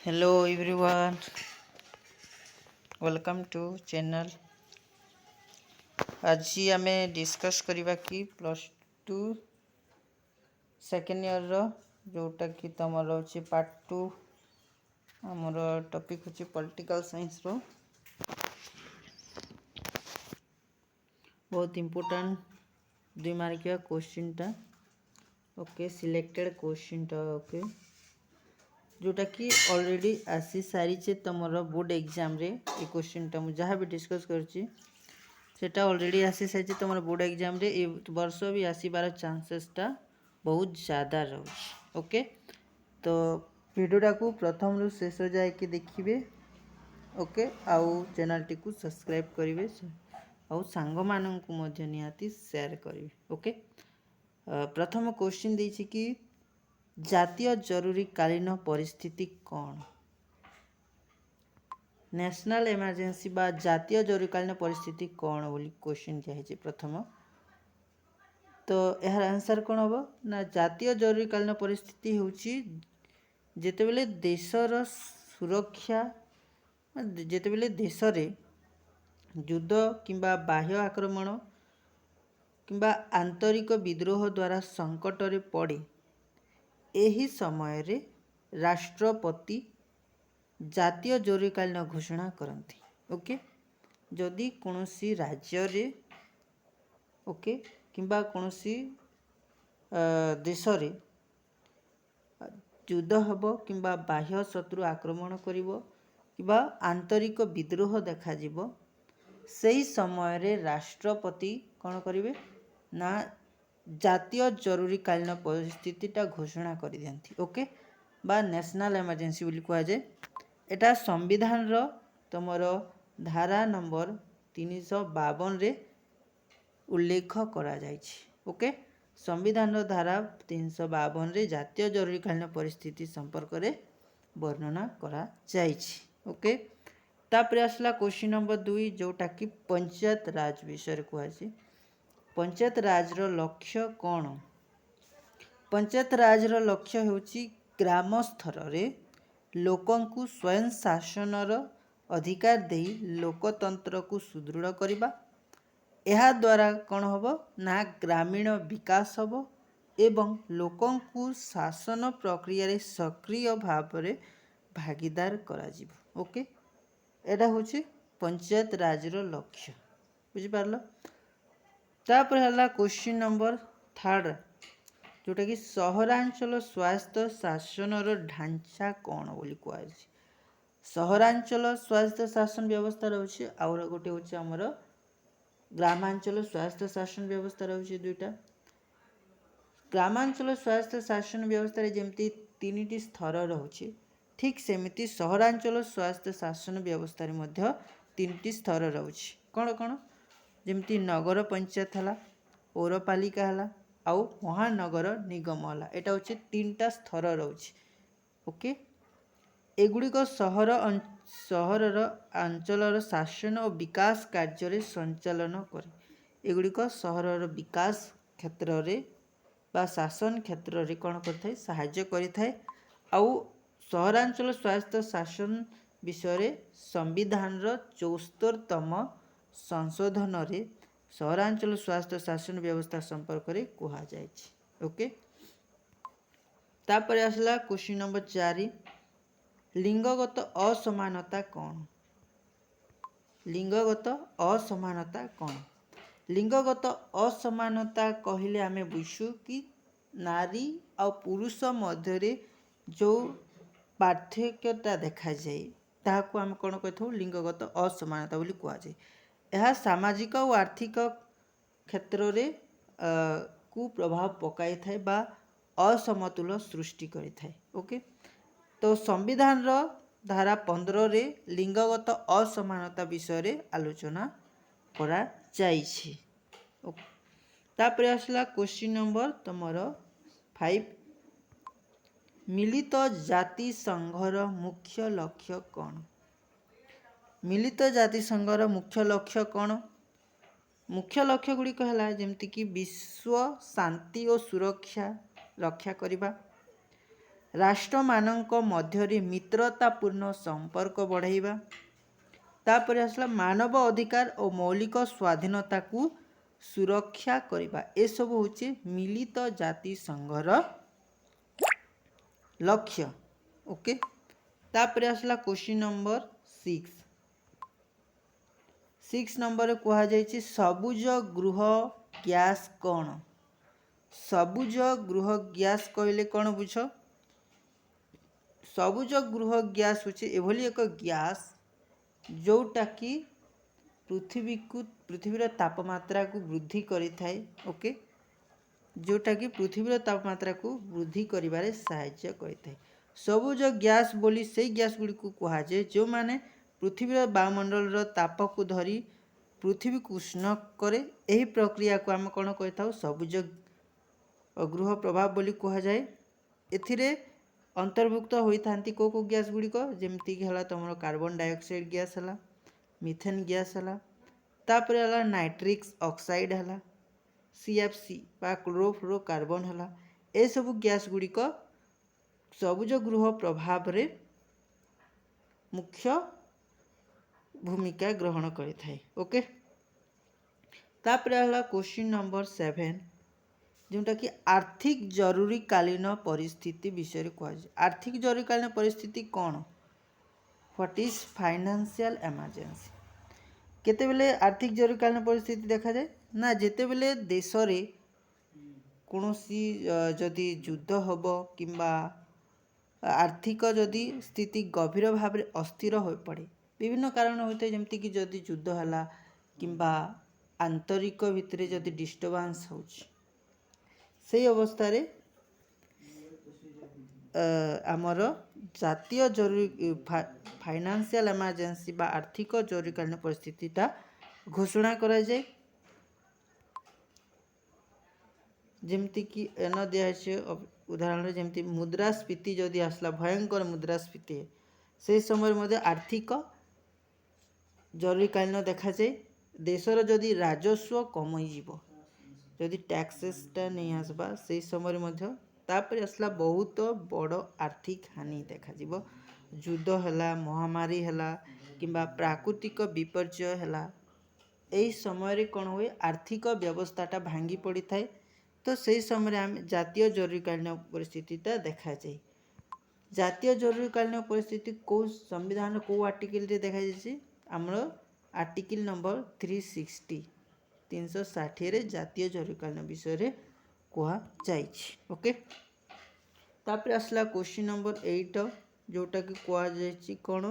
Hello everyone, welcome to channel. आज आम discuss करवा कि +2 सेकेंड ईयर जोटा कि तुम रोचे पार्ट 2 आमर टॉपिक होची पॉलिटिकल साइंस रो बहुत इम्पोर्टेंट 2 मार्किया क्वेश्चन टा ओके सिलेक्टेड क्वेश्चन टा ओके जोटा कि ऑलरेडी आसी सारी तुमर बोर्ड एग्जाम रे ये क्वेश्चन टा मु जहाँ भी डिस्कस करची सेटा ऑलरेडी आसी सारी तुम बोर्ड एग्जाम रे ए वर्ष भी आसबार चांसेसटा बहुत ज़्यादा रोचे ओके। तो वीडियोटा को प्रथम रु शेष जाए कि देखिए ओके आउ चैनल टी को सब्सक्राइब करेंगे आउ सांग मानू निहाती शेयर करेंगे ओके। प्रथम क्वेश्चन देछि कि जातीय जरूरीकालीन परिस्थिति कौन नेशनल इमरजेंसी बा जातीय जरूरीकालीन परिस्थिति कौन बोली क्वेश्चन दिखाई प्रथम। तो यार आंसर कौन हम ना जातीय जरूरीकालीन परिस्थिति होची जेतेबेले देशर सुरक्षा जेतेबेले देश रे युद्ध किंबा बाह्य आक्रमण किंबा आंतरिक विद्रोह द्वारा संकट रे पड़े एही समय रे राष्ट्रपति जातीय जरूरीकालीन घोषणा करती ओके। जदि कौनसी राज्य रे ओके किंबा कौनसी देश रे युद्ध हब किंबा बाह्य शत्रु आक्रमण करिवो किंबा आंतरिक विद्रोह देखा जिवो सही समय रे राष्ट्रपति कौन करिवे ना जातीय जरूरीकालीन परिस्थितिटा घोषणा कर दियंती ओके बा नेशनल इमरजेंसी बोली कहा जाए। एटा संविधान रो तुमर धारा नंबर 352 रे उल्लेख करा जायछि ओके। संविधान रो धारा 352 रे जातीय जरूरीकालीन परिस्थिति संपर्क रे वर्णना करा जायछि ओके। तापरे आसला क्वेश्चन नंबर 2 जोटा कि पंचायत राज विषय कहा जाय। पंचायत राज रो लक्ष्य कौन पंचायत राज रो लक्ष्य होछि ग्राम स्तर रे लोकंकु स्वयं शासनर अधिकार दे लोकतंत्र को सुदृढ़ करवा यह द्वारा कौन हम ना ग्रामीण विकास हम एवं लोकंकु शासन प्रक्रिया रे सक्रिय भाव रे भागीदार करा जिवो ओके। एटा होछि पंचायत राज रो लक्ष्य बुझी पारलो। तापर हला क्वेश्चन नंबर 3 जोटा कि सहरांचल स्वायत्त शासन ढांचा कौन बोली कह सहरांचल स्वायत्त शासन व्यवस्था रही आउ गोटे हूँ आमर ग्रामांचल स्वायत्त शासन व्यवस्था रही दुईटा। ग्रामांचल स्वायत्त शासन व्यवस्था जमती 3टी स्तर रही ठीक सेमती सहरांचल स्वायत्त शासन व्यवस्था 3टी स्तर रही कौन कौन जमती नगर पंचायत है पौरपालिका है आउ महानगर निगम है यहाँ हूँ 3टा स्तर रही ओके। एगुड़िक सहरर अंचलर शासन और विकास कार्य संचालन करे एगुड़िक सहरर विकास क्षेत्र रे बा शासन क्षेत्र रे कौन करथाय सहाय्य करिथाय आउ सहरांचल स्वायत्त शासन विषय संविधान 74तम संशोधन रे सहरांचल स्वायत्त शासन व्यवस्था संपर्क रे कहा जायछि ओके। तापर आसला क्वेश्चन नंबर 4 लिंगगत असमानता कौन लिंगगत असमानता कौन लिंगगत असमानता कहले आमे बुझू कि नारी और पुरुष मध्य जो पार्थक्यता देखा जाए ताहाको आम कौन कहथौ लिंगगत असमानता बोली कहा जाए। यह सामाजिक और आर्थिक क्षेत्र रे कुप्रभाव पकाई थाए बा असमतुल सृष्टि करि थाए ओके। तो संविधान रो धारा 15 रे लिंगगत असमानता विषय रे आलोचना करा जाइछि। तापर आसला क्वेश्चन नंबर तुमर 5 मिलित जाति संघर मुख्य लक्ष्य कौन मिलित जाति संघर मुख्य लक्ष्य कौन मुख्य लक्ष्य गुड़िक है जमती कि विश्व शांति और सुरक्षा रक्षा करवा राष्ट्रमानଙ୍କ ମଧ୍ୟରେ ମିତ୍ରତାପୂର୍ଣ୍ଣ ସମ୍ପର୍କ ବଢ଼ାଇବା। ତାପରେ ଆସିଲା ମାନବ ଅଧିକାର ଓ ମୌଳିକ ସ୍ୱାଧୀନତାକୁ ସୁରକ୍ଷା କରିବା। ଏସବୁ ହେଉଛି ମିଳିତ ଜାତିସଂଘର ଲକ୍ଷ୍ୟ। ଓକେ, ତାପରେ ଆସିଲା କ୍ୱେଶ୍ଚିନ୍ ନମ୍ବର 6 ନମ୍ବରରେ କୁହାଯାଇଛି ସବୁଜ ଗୃହ ଗ୍ୟାସ୍ କ'ଣ? ସବୁଜ ଗୃହ ଗ୍ୟାସ୍ କହିଲେ କ'ଣ ବୁଝ? ସବୁଜ ଗୃହ ଗ୍ୟାସ୍ ହେଉଛି ଏଭଳି ଏକ ଗ୍ୟାସ୍ ଯେଉଁଟାକି ପୃଥିବୀର ତାପମାତ୍ରାକୁ ବୃଦ୍ଧି କରିଥାଏ। ଓକେ, ଯେଉଁଟାକି ପୃଥିବୀର ତାପମାତ୍ରାକୁ ବୃଦ୍ଧି କରିବାରେ ସାହାଯ୍ୟ କରିଥାଏ। ସବୁଜ ଗ୍ୟାସ୍ ବୋଲି ସେଇ ଗ୍ୟାସ୍ ଗୁଡ଼ିକୁ କୁହାଯାଏ ଯେଉଁମାନେ ପୃଥିବୀର ବାୟୁମଣ୍ଡଳର ତାପକୁ ଧରି ପୃଥିବୀକୁ ଉଷ୍ଣ କରେ। ଏହି ପ୍ରକ୍ରିୟାକୁ ଆମେ କ'ଣ କହିଥାଉ? ସବୁଜ ଗୃହ ପ୍ରଭାବ ବୋଲି କୁହାଯାଏ। ଏଥିରେ ଅନ୍ତର୍ଭୁକ୍ତ ହୋଇଥାନ୍ତି କେଉଁ କେଉଁ ଗ୍ୟାସ୍ ଗୁଡ଼ିକ? ଯେମିତିକି ହେଲା ତୁମର କାର୍ବନ ଡାଇଅକ୍ସାଇଡ଼ ଗ୍ୟାସ୍ ହେଲା, ମିଥେନ୍ ଗ୍ୟାସ୍ ହେଲା, ତାପରେ ହେଲା ନାଇଟ୍ରିକ୍ ଅକ୍ସାଇଡ଼ ହେଲା, CFC ବା କ୍ଲୋରୋଫ୍ଲୋରୋ କାର୍ବନ ହେଲା। ଏସବୁ ଗ୍ୟାସ୍ ଗୁଡ଼ିକ ସବୁଜ ଗୃହ ପ୍ରଭାବରେ ମୁଖ୍ୟ ଭୂମିକା ଗ୍ରହଣ କରିଥାଏ। ଓକେ, ତାପରେ ହେଲା କ୍ୱେଶ୍ଚିନ୍ ନମ୍ବର 7 ଯେଉଁଟାକି ଆର୍ଥିକ ଜରୁରୀକାଳୀନ ପରିସ୍ଥିତି ବିଷୟରେ କୁହାଯାଏ। ଆର୍ଥିକ ଜରୁରୀକାଳୀନ ପରିସ୍ଥିତି କ'ଣ? What is financial emergency? କେତେବେଳେ ଆର୍ଥିକ ଜରୁରୀକାଳୀନ ପରିସ୍ଥିତି ଦେଖାଯାଏ? ନା ଯେତେବେଳେ ଦେଶରେ କୌଣସି ଯଦି ଯୁଦ୍ଧ ହେବ କିମ୍ବା ଆର୍ଥିକ ଯଦି ସ୍ଥିତି ଗଭୀର ଭାବରେ ଅସ୍ଥିର ହୋଇପଡ଼େ, ବିଭିନ୍ନ କାରଣ ହୋଇଥାଏ। ଯେମିତିକି ଯଦି ଯୁଦ୍ଧ ହେଲା କିମ୍ବା ଆନ୍ତରିକ ଭିତରେ ଯଦି ଡିଷ୍ଟର୍ବାନ୍ସ ହେଉଛି, ସେହି ଅବସ୍ଥାରେ ଆମର ଜାତୀୟ ଜରୁରୀ ଫାଇନାନ୍ସିଆଲ ଏମର୍ଜେନ୍ସି ବା ଆର୍ଥିକ ଜରୁରୀକାଳୀନ ପରିସ୍ଥିତିଟା ଘୋଷଣା କରାଯାଏ। ଯେମିତିକି ଏନ ଦିଆହେଇଛି ଉଦାହରଣରେ, ଯେମିତି ମୁଦ୍ରାସ୍ଫୀତି ଯଦି ଆସିଲା, ଭୟଙ୍କର ମୁଦ୍ରାସ୍ଫୀତି, ସେହି ସମୟରେ ମଧ୍ୟ ଆର୍ଥିକ ଜରୁରୀକାଳୀନ ଦେଖାଯାଏ। ଦେଶର ଯଦି ରାଜସ୍ୱ କମିଯିବ, ଯଦି ଟ୍ୟାକ୍ସେସଟା ନେଇ ଆସିବା, ସେହି ସମୟରେ ମଧ୍ୟ। ତାପରେ ଆସିଲା ବହୁତ ବଡ଼ ଆର୍ଥିକ ହାନି ଦେଖାଯିବ। ଯୁଦ୍ଧ ହେଲା, ମହାମାରୀ ହେଲା କିମ୍ବା ପ୍ରାକୃତିକ ବିପର୍ଯ୍ୟୟ ହେଲା, ଏହି ସମୟରେ କ'ଣ ହୁଏ? ଆର୍ଥିକ ବ୍ୟବସ୍ଥାଟା ଭାଙ୍ଗି ପଡ଼ିଥାଏ। ତ ସେହି ସମୟରେ ଆମେ ଜାତୀୟ ଜରୁରୀକାଳୀନ ପରିସ୍ଥିତିଟା ଦେଖାଯାଏ। ଜାତୀୟ ଜରୁରୀକାଳୀନ ପରିସ୍ଥିତି କେଉଁ ସମ୍ବିଧାନର କେଉଁ ଆର୍ଟିକିଲରେ ଦେଖାଯାଇଛି? ଆମର ଆର୍ଟିକିଲ ନମ୍ବର 360ରେ ଜାତୀୟ ଜରୁରୀକାଳୀନ ବିଷୟରେ କୁହାଯାଇଛି। ଓକେ, ତାପରେ ଆସିଲା କ୍ୱେଶ୍ଚିନ୍ ନମ୍ବର 8 ଯେଉଁଟାକି କୁହାଯାଇଛି କ'ଣ?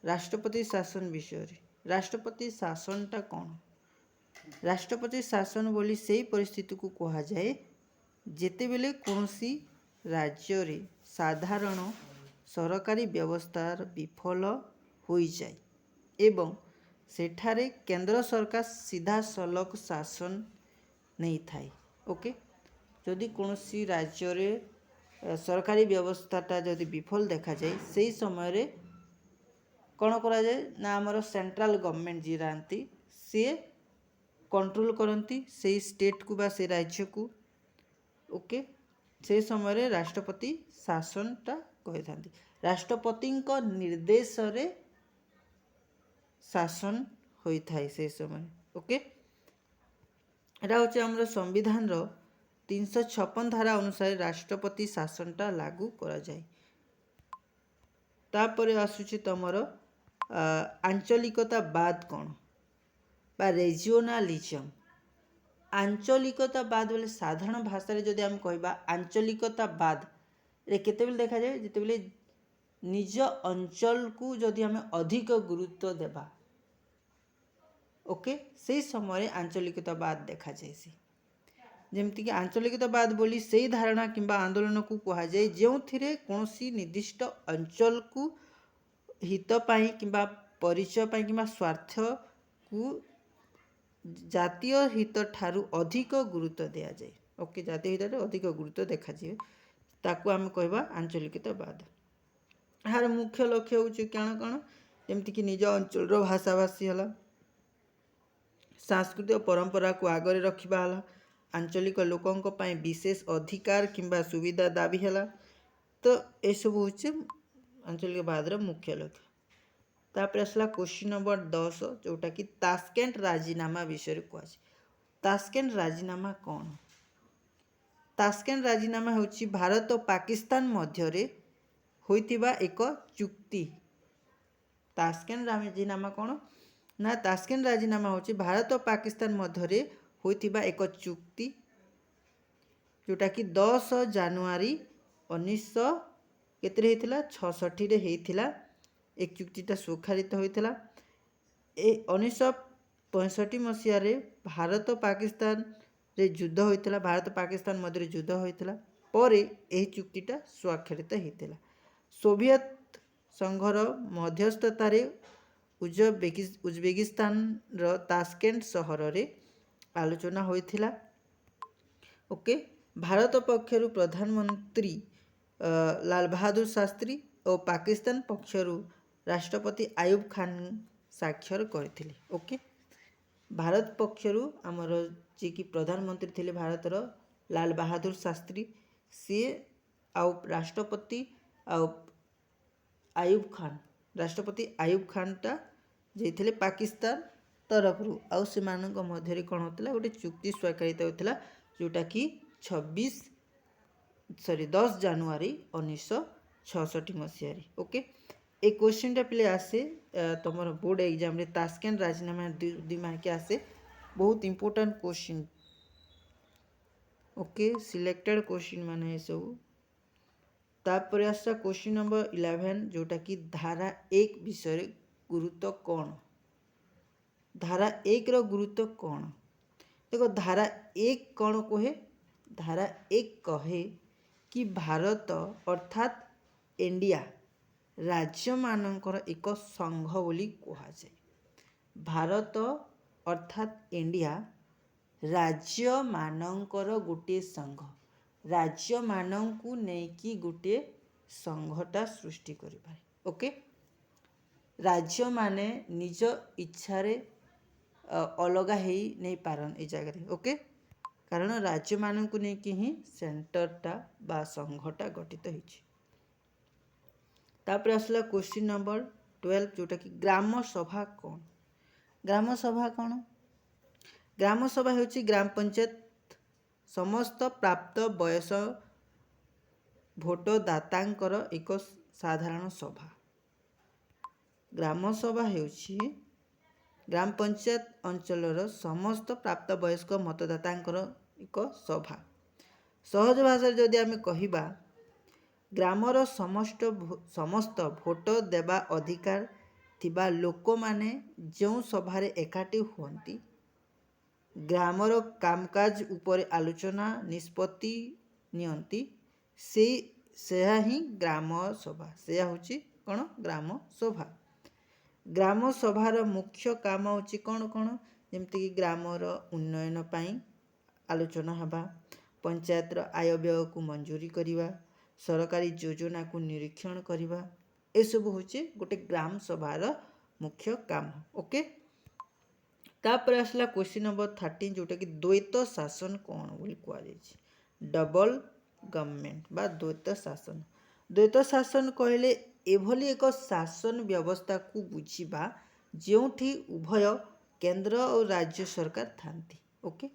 ରାଷ୍ଟ୍ରପତି ଶାସନ ବିଷୟରେ। ରାଷ୍ଟ୍ରପତି ଶାସନଟା କ'ଣ? ରାଷ୍ଟ୍ରପତି ଶାସନ ବୋଲି ସେହି ପରିସ୍ଥିତିକୁ କୁହାଯାଏ ଯେତେବେଳେ କୌଣସି ରାଜ୍ୟରେ ସାଧାରଣ ସରକାରୀ ବ୍ୟବସ୍ଥାର ବିଫଳ ହୋଇଯାଏ ଏବଂ ସେଠାରେ କେନ୍ଦ୍ର ସରକାର ସିଧାସଳଖ ଶାସନ ନେଇଥାଏ। ଓକେ, ଯଦି କୌଣସି ରାଜ୍ୟରେ ସରକାରୀ ବ୍ୟବସ୍ଥାଟା ଯଦି ବିଫଳ ଦେଖାଯାଏ, ସେହି ସମୟରେ କ'ଣ କରାଯାଏ? ନା ଆମର ସେଣ୍ଟ୍ରାଲ ଗଭର୍ଣ୍ଣମେଣ୍ଟ ଯିଏ ରହନ୍ତି, ସିଏ କଣ୍ଟ୍ରୋଲ କରନ୍ତି ସେଇ ଷ୍ଟେଟକୁ ବା ସେ ରାଜ୍ୟକୁ। ଓକେ, ସେହି ସମୟରେ ରାଷ୍ଟ୍ରପତି ଶାସନଟା କହିଥାନ୍ତି। ରାଷ୍ଟ୍ରପତିଙ୍କ ନିର୍ଦ୍ଦେଶରେ ଶାସନ ହୋଇଥାଏ ସେହି ସମୟରେ। ଓକେ, ଏଟା ହେଉଛି ଆମର ସମ୍ବିଧାନର 356 ଧାରା ଅନୁସାରେ ରାଷ୍ଟ୍ରପତି ଶାସନଟା ଲାଗୁ କରାଯାଏ। ତାପରେ ଆସୁଛି ତମର ଆଞ୍ଚଳିକତାବାଦ କ'ଣ ବା ରିଜିଓନାଲିଜମ। ଆଞ୍ଚଳିକତାବାଦ ବୋଲେ ସାଧାରଣ ଭାଷାରେ ଯଦି ଆମେ କହିବା, ଆଞ୍ଚଳିକତାବାଦରେ କେତେବେଳେ ଦେଖାଯାଏ? ଯେତେବେଳେ ନିଜ ଅଞ୍ଚଳକୁ ଯଦି ଆମେ ଅଧିକ ଗୁରୁତ୍ୱ ଦେବା, ଓକେ, ସେହି ସମୟରେ ଆଞ୍ଚଳିକତାବାଦ ଦେଖାଯାଏ। ଯେମିତିକି ଆଞ୍ଚଳିକତାବାଦ ବୋଲି ସେହି ଧାରଣା କିମ୍ବା ଆନ୍ଦୋଳନକୁ କୁହାଯାଏ ଯେଉଁଥିରେ କୌଣସି ନିର୍ଦ୍ଦିଷ୍ଟ ଅଞ୍ଚଳକୁ ହିତ ପାଇଁ କିମ୍ବା ପରିଚୟ ପାଇଁ କିମ୍ବା ସ୍ୱାର୍ଥକୁ ଜାତୀୟ ହିତ ଠାରୁ ଅଧିକ ଗୁରୁତ୍ୱ ଦିଆଯାଏ। ଓକେ, ଜାତୀୟ ହିତରେ ଅଧିକ ଗୁରୁତ୍ୱ ଦେଖାଯିବ, ତାକୁ ଆମେ କହିବା ଆଞ୍ଚଳିକତାବାଦ। ଏହାର ମୁଖ୍ୟ ଲକ୍ଷ୍ୟ ହେଉଛି କ'ଣ? ଯେମିତିକି ନିଜ ଅଞ୍ଚଳର ଭାଷାଭାଷୀ ହେଲା, ସାଂସ୍କୃତିକ ପରମ୍ପରାକୁ ଆଗରେ ରଖିବା ହେଲା, ଆଞ୍ଚଳିକ ଲୋକଙ୍କ ପାଇଁ ବିଶେଷ ଅଧିକାର କିମ୍ବା ସୁବିଧା ଦାବି ହେଲା, तो ये सब हूँ आंचलिक वादर मुख्य लक्ष्य। तापर आसला क्वेश्चन नंबर 10 जोटा कि तास्केंट राजीनामा विषय कह। तास्केंट राजीनामा कौन? तास्केंट राजीनामा होची भारत और पाकिस्तान मध्य होइतिबा एक चुक्ति। तास्केंट राजीनामा कौन ना? तास्केंट राजीनामा होची भारत और पाकिस्तान मध्य होइतिबा एक चुक्ति जोटा कि 10 जानुआरी 1966 होइतिला। एक चुक्तिटा स्वाक्षरित होइतिला। 1965 मसीह भारत और पाकिस्तान रे युद्ध होइतिला। भारत पाकिस्तान मध्य युद्ध होइतिला पर यही चुक्तिटा स्वाक्षरित होइतिला। सोवियत संघर मध्यस्थतार उज्बेकिस्तान रो तास्केंट सहर रे आलोचना होइतिला। ओके, भारत पक्षरु प्रधानमंत्री लाल बहादुर शास्त्री और पाकिस्तान पक्षरु राष्ट्रपति आयुब खान साक्षर करथिले। ओके, भारत पक्षरु आमर जी की प्रधानमंत्री थिले भारतर लाल बहादुर शास्त्री, सी आउ राष्ट्रपति आयुब खान, राष्ट्रपति आयुब खान टा जे पाकिस्तान तरफ आउ से मानक मध्य कौन होता गोटे चुक्ति स्वाक्षरित होता जोटा कि 10 जानुआरी 1966 मसीह। ओके, ए क्वेश्चन पे आसे तुम बोर्ड एग्जाम रे तास्केंट राजीनामा 2 मार्क आसे, बहुत important question. Okay, selected question माने सब। तापर आसा क्वेश्चन नंबर 11 जोटा कि धारा 1 विषय गुरुत्व कौन? धारा 1 रो गुरुत्व कौन? देखो धारा 1 कौन कहे? धारा 1 कहे कि भारत अर्थात इंडिया राज्य मानकर एक संघ बोली कहुए। भारत अर्थात इंडिया राज्य मानकर गोटे संघ, राज्य मानकू नेकी गोटे संघटा सृष्टि करि पारे। ओके, राज्य माने निज इच्छारे अलगा ही नहीं पारन ए जगह। ओके, कारण राज्य मानकू नेकी ही सेंटरटा बा संघटा गठित होइछि। तापर आसला क्वेश्चन नंबर 12 जोटा कि ग्राम सभा कौन? ग्राम सभा कौन? ग्राम सभा होछि ग्राम पंचायत समस्त प्राप्त बयस भोटदातांकर एक साधारण सभा। ग्राम सभा होछि ग्राम पंचायत अंचलर समस्त प्राप्त वयस्क मतदातांकर एक सभा। सहज भाषा जदि आमे कहिबा ग्रामर समस्त भोट देवा अधिकार थिबा लोक माने जो सभारे एकाठी हुअन्ति, ग्रामर कामकाज उपरे आलोचना निष्पत्ति नियंती, सेहा ही ग्राम सभा। सेहा होची कौन? ग्राम सभा। ग्राम सभार मुख्य काम होची कौन कौन? जेमती कि ग्रामर उन्नयन पाई आलोचना हबा, पंचायतर आय व्यय को मंजूरी करिबा, सरकारी योजना को निरीक्षण करिबा, ए सब होची गोटे ग्राम सभार मुख्य काम। ओके, तापर आसला क्वेश्चन नंबर 13 जोटा कि द्वैत शासन कौन बोली कह जायछि? डबल गवर्नमेंट बा द्वैत शासन। द्वैत शासन कहले एभली एक शासन व्यवस्था को बुझिबा जोठी उभय केंद्र और राज्य सरकार थांती। ओके,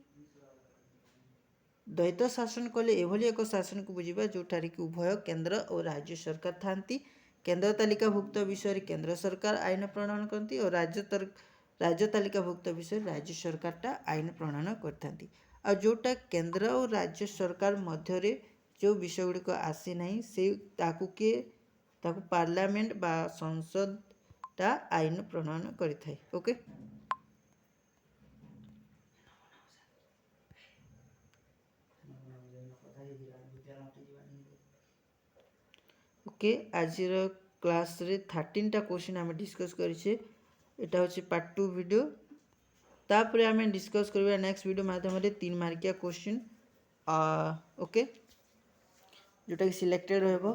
द्वैत शासन कहले एभली एक शासन को बुझिबा जोठारे कि उभय केंद्र और राज्य सरकार थांती। केंद्र तालिकाभुक्त विषय केंद्र सरकार आईन प्रणयन करती और राज्य तालिकाभुक्त विषय राज्य सरकारटा आईन प्रणयन करथांती। आ जोटा केंद्र और राज्य सरकार मध्य जो विषय गुड़िक आसी नहीं से ताकू पार्लियामेंट बा संसदटा आईन प्रणयन करिथाय। ओके, ओके, आज क्लास रे 13टा क्वेश्चन आम डिस्कस करिछे। एटा होछि पार्ट 2 वीडियो। तापरे आम डिस्कस करबा नेक्स्ट वीडियो माध्यम रे 3 मार्किया क्वेश्चन ओके, जोटा कि सिलेक्टेड रहबो।